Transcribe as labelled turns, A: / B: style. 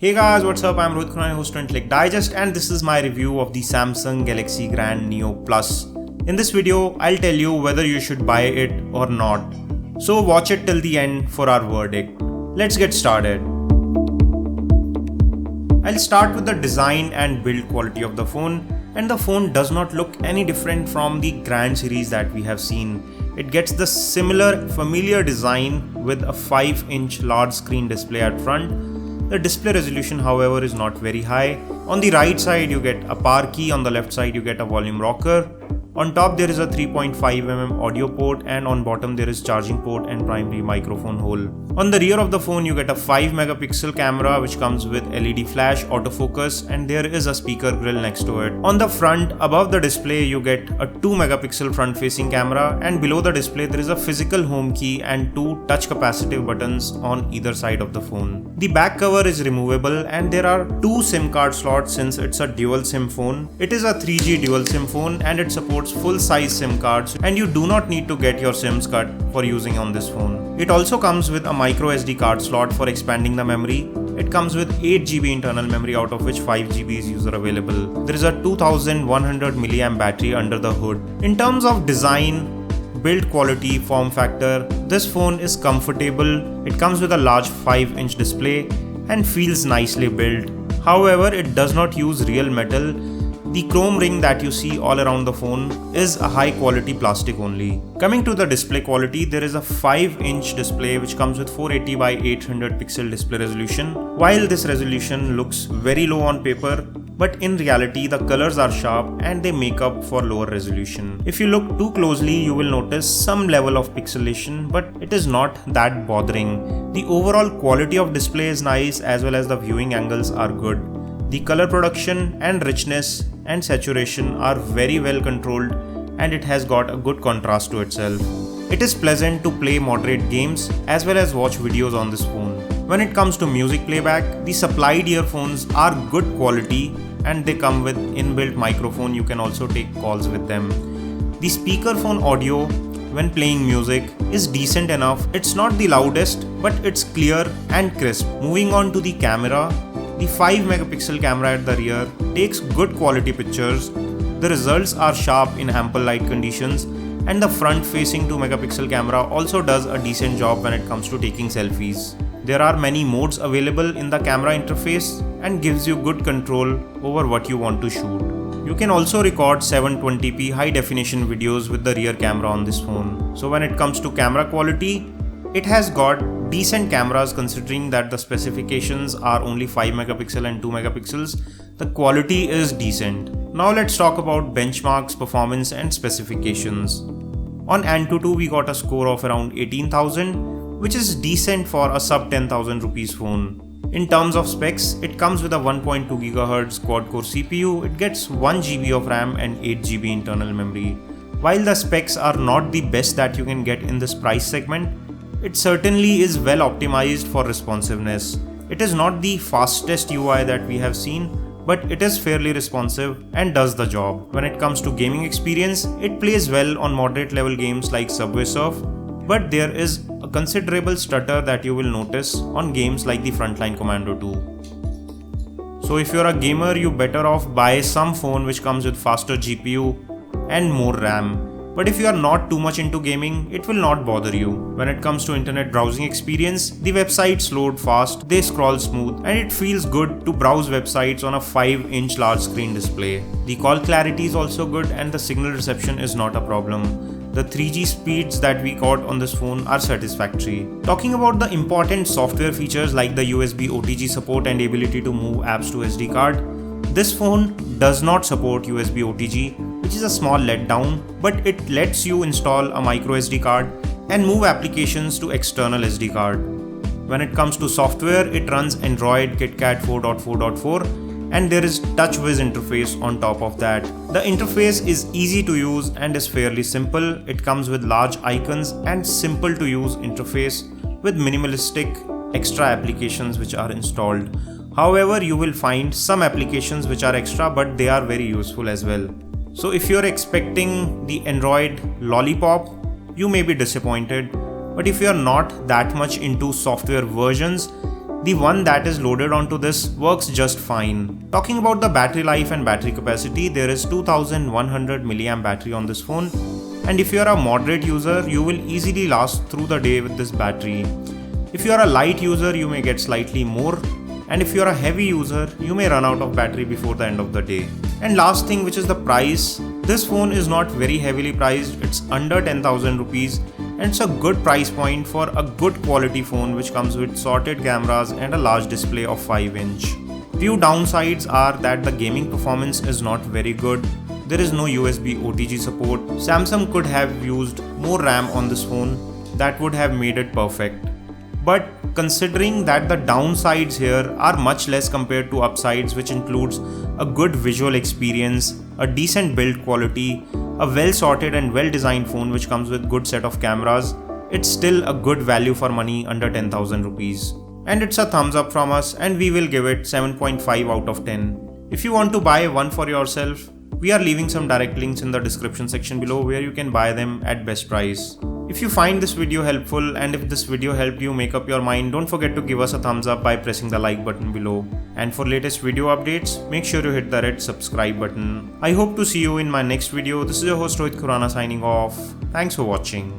A: Hey guys, what's up? I'm Rohit Khurana, host of Intellect Digest, and this is my review of the Samsung Galaxy Grand Neo Plus. In this video, I'll tell you whether you should buy it or not. So watch it till the end for our verdict. Let's get started. I'll start with the design and build quality of the phone, and the phone does not look any different from the Grand series that we have seen. It gets the similar familiar design with a 5-inch large screen display at front. The display resolution, however, is not very high. On the right side you get a power key, on the left side you get a volume rocker. On top there is a 3.5mm audio port, and on bottom there is charging port and primary microphone hole. On the rear of the phone you get a 5-megapixel camera which comes with LED flash, autofocus, and there is a speaker grill next to it. On the front, above the display, you get a 2-megapixel front-facing camera, and below the display there is a physical home key and 2 touch capacitive buttons on either side of the phone. The back cover is removable, and there are 2 SIM card slots since it's a dual SIM phone. It is a 3G dual SIM phone and it supports full-size SIM cards, and you do not need to get your SIMs cut for using on this phone. It also comes with a microSD card slot for expanding the memory. It comes with 8GB internal memory, out of which 5GB is user available. There is a 2100 mAh battery under the hood. In terms of design, build quality, form factor, this phone is comfortable. It comes with a large 5-inch display and feels nicely built. However, it does not use real metal. The chrome ring that you see all around the phone is a high quality plastic only. Coming to the display quality, there is a 5-inch display which comes with 480 by 800 pixel display resolution. While this resolution looks very low on paper, but in reality the colors are sharp and they make up for lower resolution. If you look too closely, you will notice some level of pixelation, but it is not that bothering. The overall quality of display is nice, as well as the viewing angles are good. The color production and richness and saturation are very well controlled, and it has got a good contrast to itself. It is pleasant to play moderate games as well as watch videos on this phone. When it comes to music playback, the supplied earphones are good quality and they come with inbuilt microphone. You can also take calls with them. The speakerphone audio when playing music is decent enough. It's not the loudest, but it's clear and crisp. Moving on to the camera, the 5-megapixel camera at the rear takes good quality pictures. The results are sharp in ample light conditions, and the front-facing 2-megapixel camera also does a decent job when it comes to taking selfies. There are many modes available in the camera interface and gives you good control over what you want to shoot. You can also record 720p high-definition videos with the rear camera on this phone. So when it comes to camera quality, it has got decent cameras considering that the specifications are only 5 megapixel and 2 megapixels. The quality is decent. Now let's talk about benchmarks, performance and specifications. On Antutu we got a score of around 18,000, which is decent for a sub 10,000 rupees phone. In terms of specs, it comes with a 1.2 GHz quad-core CPU. It gets 1GB of RAM and 8GB internal memory. While the specs are not the best that you can get in this price segment, it certainly is well optimized for responsiveness. It is not the fastest UI that we have seen, but it is fairly responsive and does the job. When it comes to gaming experience, it plays well on moderate level games like Subway Surf, but there is a considerable stutter that you will notice on games like the Frontline Commando 2. So if you're a gamer, you better off buy some phone which comes with faster GPU and more RAM. But if you are not too much into gaming, it will not bother you. When it comes to internet browsing experience, the websites load fast, they scroll smooth, and it feels good to browse websites on a 5-inch large screen display. The call clarity is also good and the signal reception is not a problem. The 3G speeds that we got on this phone are satisfactory. Talking about the important software features like the USB OTG support and ability to move apps to SD card, this phone does not support USB OTG, which is a small letdown, but it lets you install a microSD card and move applications to external SD card. When it comes to software, it runs Android KitKat 4.4.4 and there is TouchWiz interface on top of that. The interface is easy to use and is fairly simple. It comes with large icons and simple to use interface with minimalistic extra applications which are installed. However, you will find some applications which are extra, but they are very useful as well. So if you're expecting the Android lollipop, you may be disappointed. But if you're not that much into software versions, The one that is loaded onto this works just fine. Talking about the battery life and battery capacity, there is 2100 mAh battery on this phone, and if you are a moderate user, you will easily last through the day with this battery. If you are a light user, you may get slightly more, and if you are a heavy user, you may run out of battery before the end of the day. And last thing, which is the price. This phone is not very heavily priced, it's under 10,000 rupees, and it's a good price point for a good quality phone which comes with sorted cameras and a large display of 5-inch. Few downsides are that the gaming performance is not very good. There is no USB OTG support. Samsung could have used more RAM on this phone, that would have made it perfect. But considering that the downsides here are much less compared to upsides, which includes a good visual experience, a decent build quality, a well sorted and well designed phone which comes with good set of cameras, it's still a good value for money under 10,000 rupees. And it's a thumbs up from us, and we will give it 7.5 out of 10. If you want to buy one for yourself, we are leaving some direct links in the description section below where you can buy them at best price. If you find this video helpful, and if this video helped you make up your mind, don't forget to give us a thumbs up by pressing the like button below. And for latest video updates, make sure you hit the red subscribe button. I hope to see you in my next video. This is your host Rohit Khurana signing off. Thanks for watching.